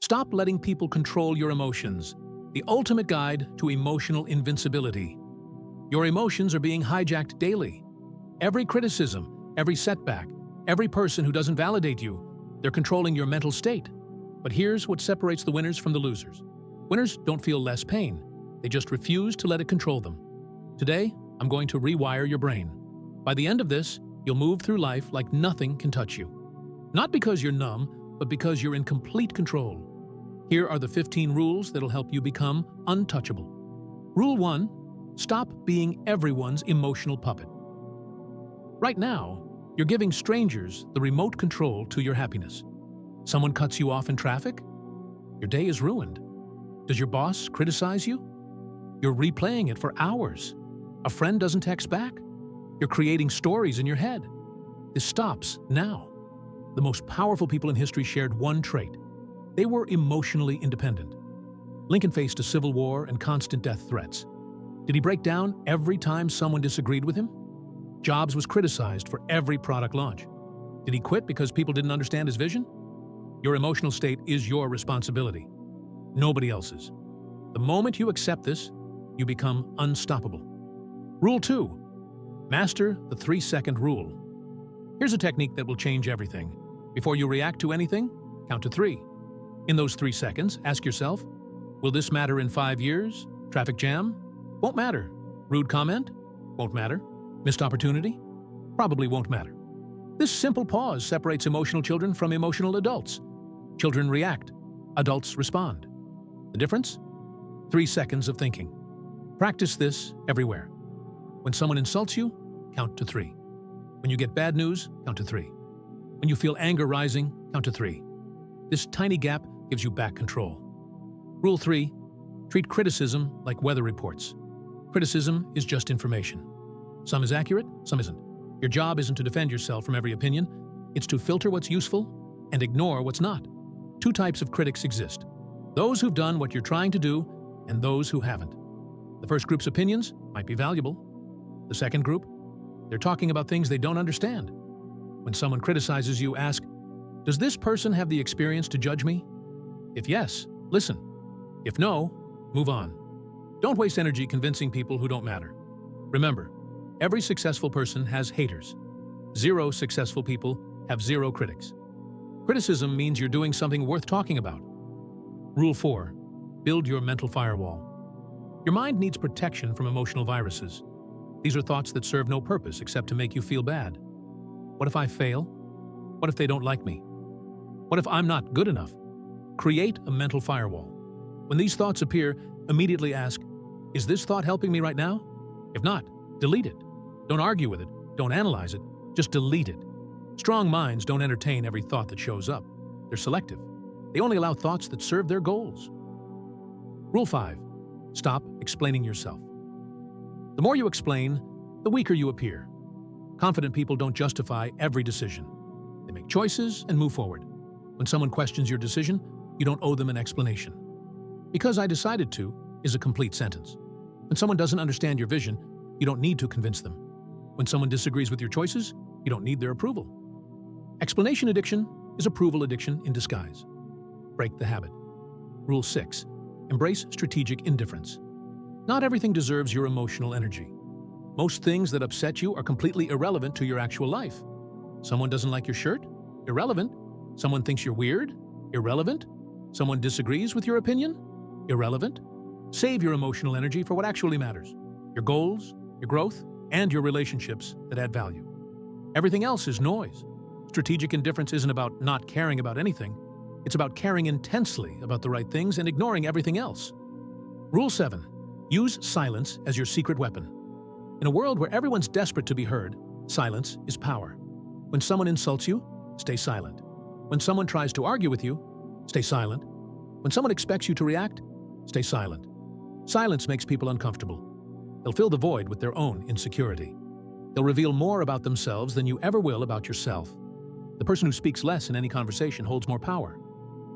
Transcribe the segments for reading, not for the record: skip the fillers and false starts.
Stop letting people control your emotions. The ultimate guide to emotional invincibility. Your emotions are being hijacked daily. Every criticism, every setback, every person who doesn't validate you, they're controlling your mental state. But here's what separates the winners from the losers. Winners don't feel less pain. They just refuse to let it control them. Today, I'm going to rewire your brain. By the end of this, you'll move through life like nothing can touch you. Not because you're numb, but because you're in complete control. Here are the 15 rules that'll help you become untouchable. Rule 1. Stop being everyone's emotional puppet. Right now, you're giving strangers the remote control to your happiness. Someone cuts you off in traffic? Your day is ruined. Does your boss criticize you? You're replaying it for hours. A friend doesn't text back? You're creating stories in your head. This stops now. The most powerful people in history shared one trait. They were emotionally independent. Lincoln faced a civil war and constant death threats. Did he break down every time someone disagreed with him? Jobs was criticized for every product launch. Did he quit because people didn't understand his vision? Your emotional state is your responsibility, nobody else's. The moment you accept this, you become unstoppable. Rule 2. Master the 3-second rule. Here's a technique that will change everything. Before you react to anything, count to 3. In those 3 seconds, ask yourself, will this matter in 5 years? Traffic jam? Won't matter. Rude comment? Won't matter. Missed opportunity? Probably won't matter. This simple pause separates emotional children from emotional adults. Children react. Adults respond. The difference? 3 seconds of thinking. Practice this everywhere. When someone insults you, count to 3. When you get bad news, count to 3. When you feel anger rising, count to 3. This tiny gap gives you back control. Rule 3. Treat criticism like weather reports. Criticism is just information. Some is accurate, some isn't. Your job isn't to defend yourself from every opinion. It's to filter what's useful and ignore what's not. 2 types of critics exist. Those who've done what you're trying to do and those who haven't. The first group's opinions might be valuable. The second group, they're talking about things they don't understand. When someone criticizes you, ask, does this person have the experience to judge me? If yes, listen. If no, move on. Don't waste energy convincing people who don't matter. Remember, every successful person has haters. 0 successful people have 0 critics. Criticism means you're doing something worth talking about. Rule 4. Build your mental firewall. Your mind needs protection from emotional viruses. These are thoughts that serve no purpose except to make you feel bad. What if I fail? What if they don't like me? What if I'm not good enough? Create a mental firewall. When these thoughts appear, immediately ask, is this thought helping me right now? If not, delete it. Don't argue with it. Don't analyze it. Just delete it. Strong minds don't entertain every thought that shows up. They're selective. They only allow thoughts that serve their goals. Rule 5. Stop explaining yourself. The more you explain, the weaker you appear. Confident people don't justify every decision. They make choices and move forward. When someone questions your decision, you don't owe them an explanation. Because I decided to is a complete sentence. When someone doesn't understand your vision, you don't need to convince them. When someone disagrees with your choices, you don't need their approval. Explanation addiction is approval addiction in disguise. Break the habit. Rule 6. Embrace strategic indifference. Not everything deserves your emotional energy. Most things that upset you are completely irrelevant to your actual life. Someone doesn't like your shirt? Irrelevant. Someone thinks you're weird? Irrelevant. Someone disagrees with your opinion? Irrelevant. Save your emotional energy for what actually matters. Your goals, your growth, and your relationships that add value. Everything else is noise. Strategic indifference isn't about not caring about anything. It's about caring intensely about the right things and ignoring everything else. Rule 7. Use silence as your secret weapon. In a world where everyone's desperate to be heard, silence is power. When someone insults you, stay silent. When someone tries to argue with you, stay silent. When someone expects you to react, stay silent. Silence makes people uncomfortable. They'll fill the void with their own insecurity. They'll reveal more about themselves than you ever will about yourself. The person who speaks less in any conversation holds more power.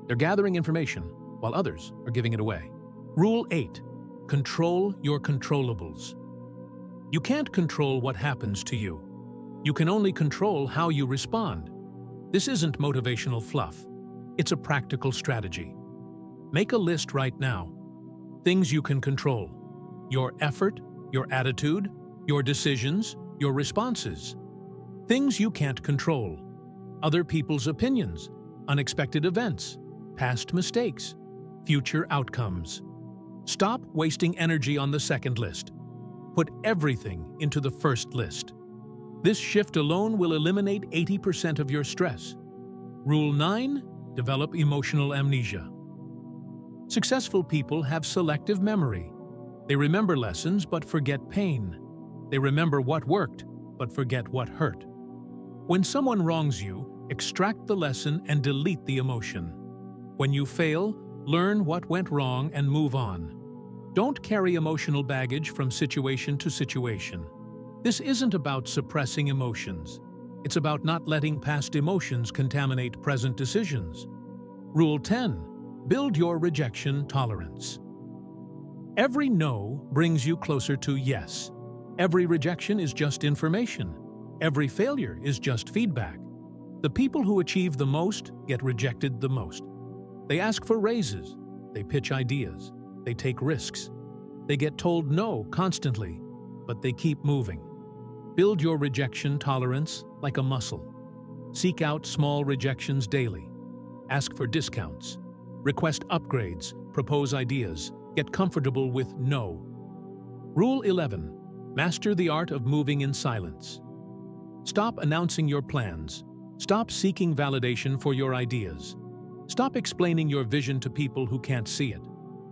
They're gathering information while others are giving it away. Rule 8. Control your controllables. You can't control what happens to you. You can only control how you respond. This isn't motivational fluff. It's a practical strategy. Make a list right now. Things you can control: your effort, your attitude, your decisions, your responses. Things you can't control: other people's opinions, unexpected events, past mistakes, future outcomes. Stop wasting energy on the second list. Put everything into the first list. This shift alone will eliminate 80% of your stress. Rule 9. Develop emotional amnesia. Successful people have selective memory. They remember lessons but forget pain. They remember what worked but forget what hurt. When someone wrongs you, extract the lesson and delete the emotion. When you fail, learn what went wrong and move on. Don't carry emotional baggage from situation to situation. This isn't about suppressing emotions. It's about not letting past emotions contaminate present decisions. Rule 10. Build your rejection tolerance. Every no brings you closer to yes. Every rejection is just information. Every failure is just feedback. The people who achieve the most get rejected the most. They ask for raises. They pitch ideas. They take risks. They get told no constantly, but they keep moving. Build your rejection tolerance like a muscle. Seek out small rejections daily. Ask for discounts. Request upgrades. Propose ideas. Get comfortable with no. Rule 11. Master the art of moving in silence. Stop announcing your plans. Stop seeking validation for your ideas. Stop explaining your vision to people who can't see it.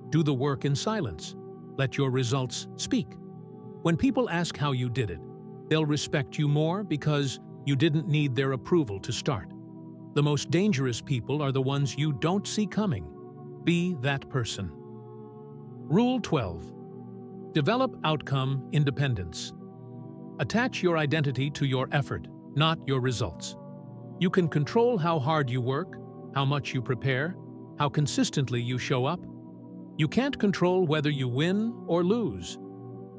Do the work in silence. Let your results speak. When people ask how you did it, they'll respect you more because you didn't need their approval to start. The most dangerous people are the ones you don't see coming. Be that person. Rule 12. Develop outcome independence. Attach your identity to your effort, not your results. You can control how hard you work, how much you prepare, how consistently you show up. You can't control whether you win or lose.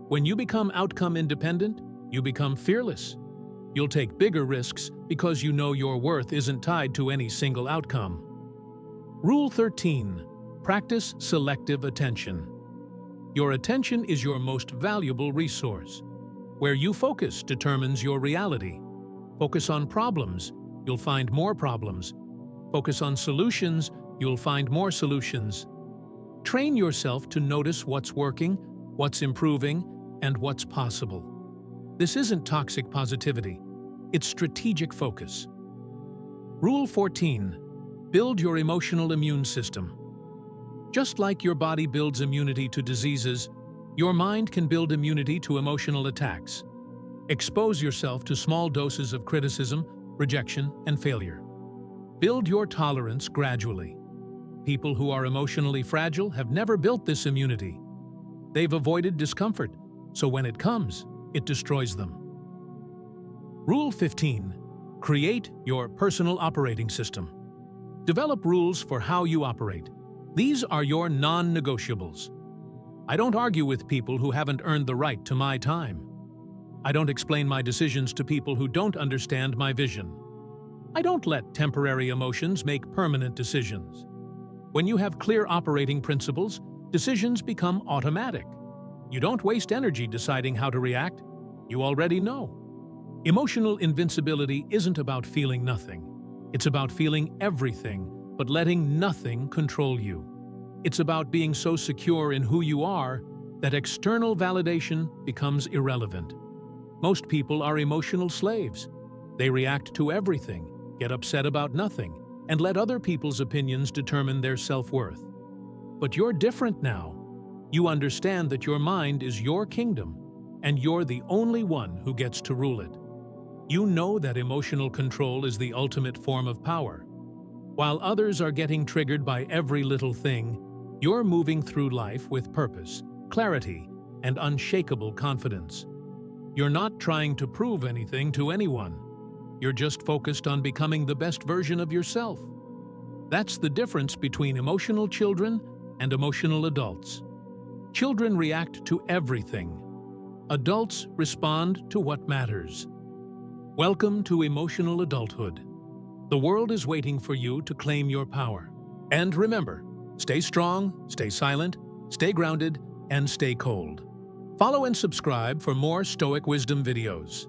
When you become outcome independent, you become fearless. You'll take bigger risks because you know your worth isn't tied to any single outcome. Rule 13. Practice selective attention. Your attention is your most valuable resource. Where you focus determines your reality. Focus on problems, you'll find more problems. Focus on solutions, you'll find more solutions. Train yourself to notice what's working, what's improving, and what's possible. This isn't toxic positivity. It's strategic focus. Rule 14. Build your emotional immune system. Just like your body builds immunity to diseases, your mind can build immunity to emotional attacks. Expose yourself to small doses of criticism, rejection, and failure. Build your tolerance gradually. People who are emotionally fragile have never built this immunity. They've avoided discomfort, so when it comes, it destroys them. Rule 15. Create your personal operating system. Develop rules for how you operate. These are your non-negotiables. I don't argue with people who haven't earned the right to my time. I don't explain my decisions to people who don't understand my vision. I don't let temporary emotions make permanent decisions. When you have clear operating principles, decisions become automatic. You don't waste energy deciding how to react. You already know. Emotional invincibility isn't about feeling nothing. It's about feeling everything, but letting nothing control you. It's about being so secure in who you are that external validation becomes irrelevant. Most people are emotional slaves. They react to everything, get upset about nothing, and let other people's opinions determine their self-worth. But you're different now. You understand that your mind is your kingdom, and you're the only one who gets to rule it. You know that emotional control is the ultimate form of power. While others are getting triggered by every little thing, you're moving through life with purpose, clarity, and unshakable confidence. You're not trying to prove anything to anyone. You're just focused on becoming the best version of yourself. That's the difference between emotional children and emotional adults. Children react to everything. Adults respond to what matters. Welcome to emotional adulthood. The world is waiting for you to claim your power. And remember, Stay strong, stay silent, stay grounded, and stay cold. Follow and subscribe for more Stoic wisdom videos.